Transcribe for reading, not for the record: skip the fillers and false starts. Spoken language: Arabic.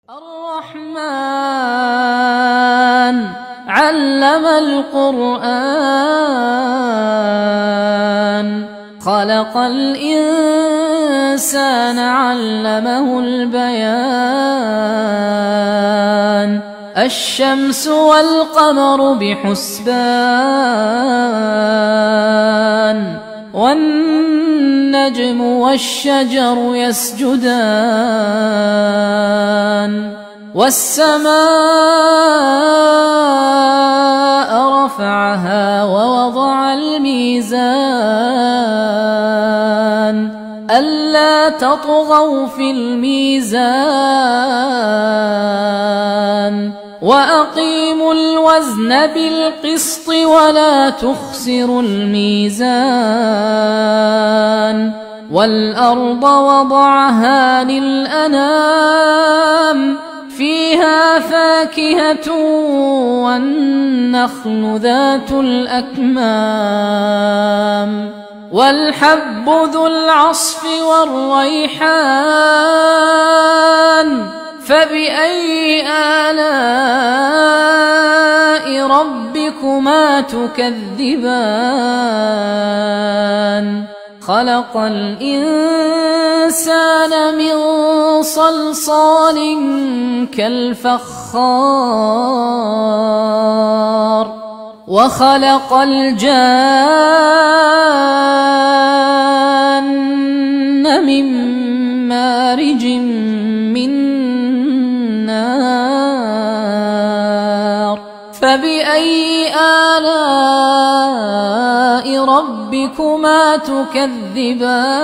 الرحمن علم القرآن خلق الإنسان علمه البيان الشمس والقمر بحسبان والنجم والشجر يسجدان والسماء رفعها ووضع الميزان ألا تطغوا في الميزان وأقيموا الوزن بالقسط ولا تخسروا الميزان والأرض وضعها للأنام فيها فاكهة والنخل ذات الأكمام والحب ذو العصف والريحان فبأي آلاء ربكما تكذبان خلق الإنسان من صلصال كالفخار وخلق الجان من مارج من نار فبأي آلاء ربكما تكذبان